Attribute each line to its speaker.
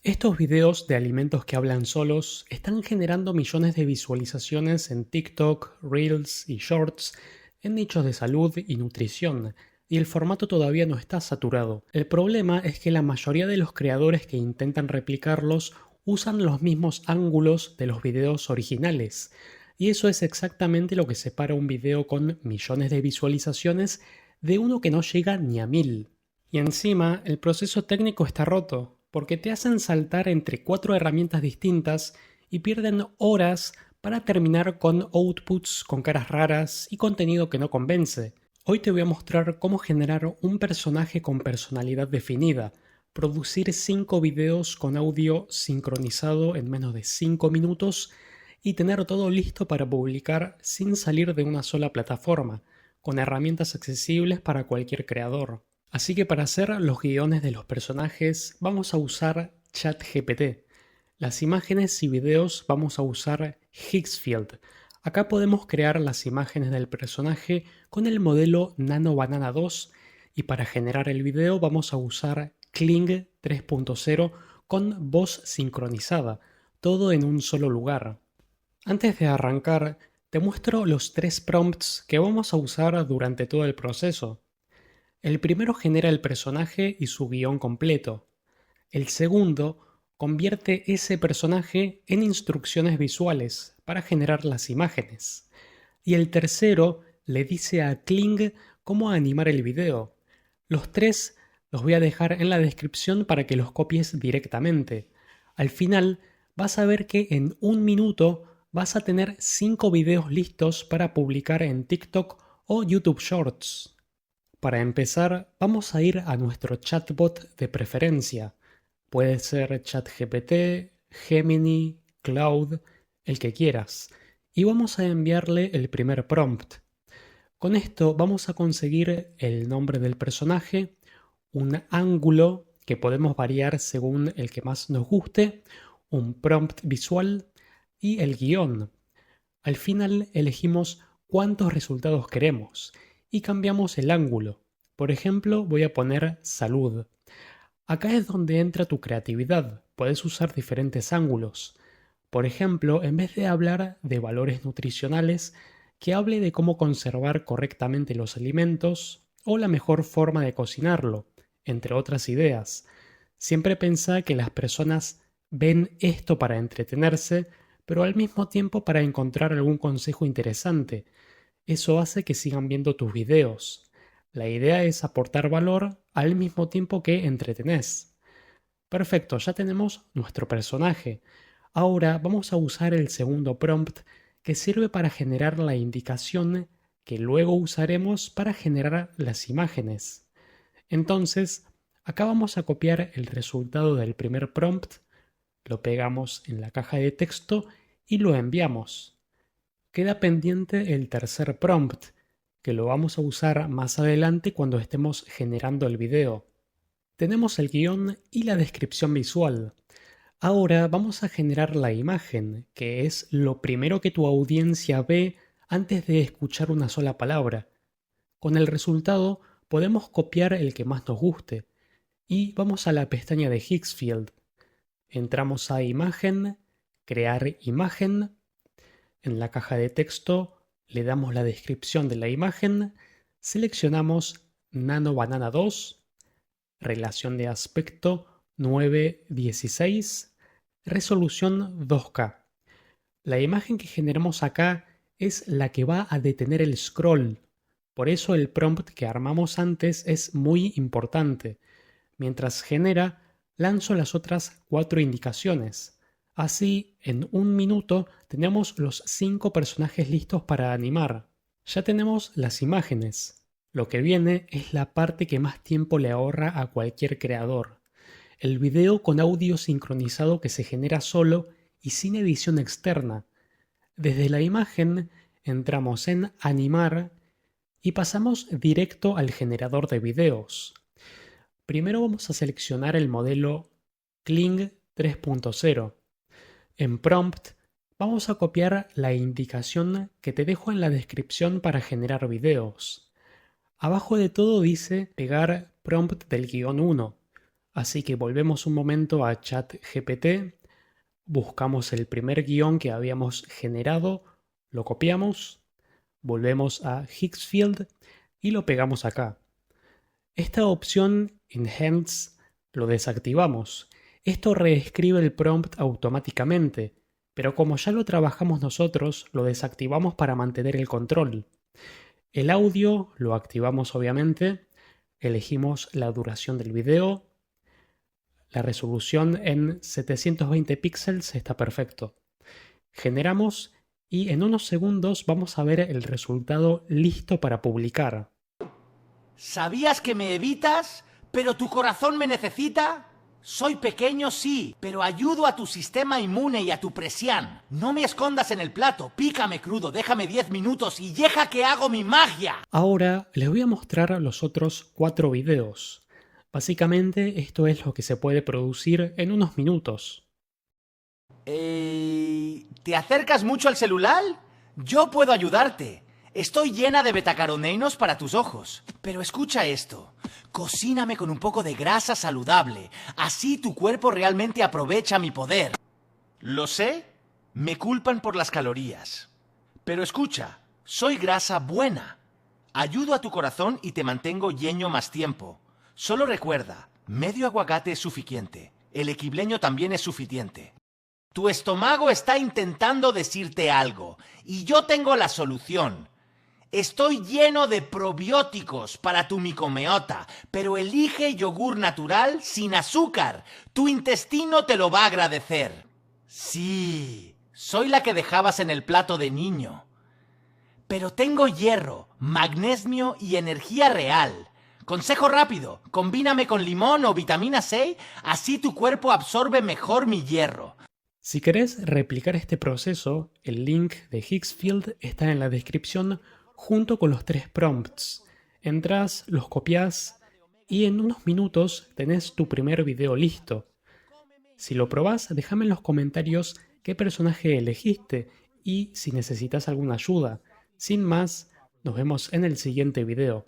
Speaker 1: Estos videos de alimentos que hablan solos están generando millones de visualizaciones en TikTok, Reels y Shorts, en nichos de salud y nutrición, y el formato todavía no está saturado. El problema es que la mayoría de los creadores que intentan replicarlos usan los mismos ángulos de los videos originales, y eso es exactamente lo que separa un video con millones de visualizaciones de uno que no llega ni a 1000. Y encima, el proceso técnico está roto, porque te hacen saltar entre 4 herramientas distintas y pierden horas para terminar con outputs con caras raras y contenido que no convence. Hoy te voy a mostrar cómo generar un personaje con personalidad definida, producir 5 videos con audio sincronizado en menos de 5 minutos y tener todo listo para publicar sin salir de una sola plataforma, con herramientas accesibles para cualquier creador. Así que para hacer los guiones de los personajes vamos a usar ChatGPT. Las imágenes y videos vamos a usar Higgsfield. Acá podemos crear las imágenes del personaje con el modelo Nano Banana 2 y para generar el video vamos a usar Kling 3.0 con voz sincronizada, todo en un solo lugar. Antes de arrancar, te muestro los 3 prompts que vamos a usar durante todo el proceso. El primero genera el personaje y su guión completo. El segundo convierte ese personaje en instrucciones visuales para generar las imágenes. Y el tercero le dice a Kling cómo animar el video. Los 3 los voy a dejar en la descripción para que los copies directamente. Al final vas a ver que en un minuto vas a tener 5 videos listos para publicar en TikTok o YouTube Shorts. Para empezar, vamos a ir a nuestro chatbot de preferencia. Puede ser ChatGPT, Gemini, Cloud, el que quieras. Y vamos a enviarle el primer prompt. Con esto vamos a conseguir el nombre del personaje, un ángulo que podemos variar según el que más nos guste, un prompt visual y el guión. Al final elegimos cuántos resultados queremos y cambiamos el ángulo. Por ejemplo, voy a poner salud. Acá es donde entra tu creatividad. Puedes usar diferentes ángulos. Por ejemplo, en vez de hablar de valores nutricionales, que hable de cómo conservar correctamente los alimentos o la mejor forma de cocinarlo, entre otras ideas. Siempre pensá que las personas ven esto para entretenerse, pero al mismo tiempo para encontrar algún consejo interesante. Eso hace que sigan viendo tus videos. La idea es aportar valor al mismo tiempo que entretenés. Perfecto, ya tenemos nuestro personaje. Ahora vamos a usar el segundo prompt que sirve para generar la indicación que luego usaremos para generar las imágenes. Entonces, acá vamos a copiar el resultado del primer prompt, lo pegamos en la caja de texto y lo enviamos. Queda pendiente el tercer prompt, que lo vamos a usar más adelante cuando estemos generando el video. Tenemos el guión y la descripción visual. Ahora vamos a generar la imagen, que es lo primero que tu audiencia ve antes de escuchar una sola palabra. Con el resultado podemos copiar el que más nos guste y vamos a la pestaña de Higgsfield. Entramos a Imagen, Crear imagen. En la caja de texto le damos la descripción de la imagen, seleccionamos Nano Banana 2, relación de aspecto 9:16, resolución 2K. La imagen que generamos acá es la que va a detener el scroll. Por eso el prompt que armamos antes es muy importante. Mientras genera, lanzo las otras 4 indicaciones. Así, en un minuto tenemos los 5 personajes listos para animar. Ya tenemos las imágenes. Lo que viene es la parte que más tiempo le ahorra a cualquier creador. El video con audio sincronizado que se genera solo y sin edición externa. Desde la imagen entramos en Animar y pasamos directo al generador de videos. Primero vamos a seleccionar el modelo Kling 3.0. En Prompt vamos a copiar la indicación que te dejo en la descripción para generar videos. Abajo de todo dice pegar prompt del guión 1. Así que volvemos un momento a ChatGPT, buscamos el primer guión que habíamos generado, lo copiamos, volvemos a Higgsfield y lo pegamos acá. Esta opción Enhance lo desactivamos. Esto reescribe el prompt automáticamente, pero como ya lo trabajamos nosotros, lo desactivamos para mantener el control. El audio lo activamos obviamente, elegimos la duración del video, la resolución en 720 píxeles está perfecto. Generamos y en unos segundos vamos a ver el resultado listo para publicar.
Speaker 2: ¿Sabías que me evitas, pero tu corazón me necesita? Soy pequeño, sí, pero ayudo a tu sistema inmune y a tu presión. No me escondas en el plato, pícame crudo, déjame 10 minutos y deja que hago mi magia.
Speaker 1: Ahora les voy a mostrar los otros 4 videos. Básicamente esto es lo que se puede producir en unos minutos.
Speaker 2: ¿Te acercas mucho al celular? Yo puedo ayudarte. Estoy llena de betacarotenos para tus ojos. Pero escucha esto. Cocíname con un poco de grasa saludable. Así tu cuerpo realmente aprovecha mi poder. Lo sé. Me culpan por las calorías. Pero escucha. Soy grasa buena. Ayudo a tu corazón y te mantengo lleno más tiempo. Solo recuerda, medio aguacate es suficiente. El equilibrio también es suficiente. Tu estómago está intentando decirte algo, y yo tengo la solución. Estoy lleno de probióticos para tu microbiota, pero elige yogur natural sin azúcar. Tu intestino te lo va a agradecer. Sí, soy la que dejabas en el plato de niño. Pero tengo hierro, magnesio y energía real. Consejo rápido, combíname con limón o vitamina C, así tu cuerpo absorbe mejor mi hierro.
Speaker 1: Si querés replicar este proceso, el link de Higgsfield está en la descripción junto con los 3 prompts. Entrás, los copiás y en unos minutos tenés tu primer video listo. Si lo probás, déjame en los comentarios qué personaje elegiste y si necesitas alguna ayuda. Sin más, nos vemos en el siguiente video.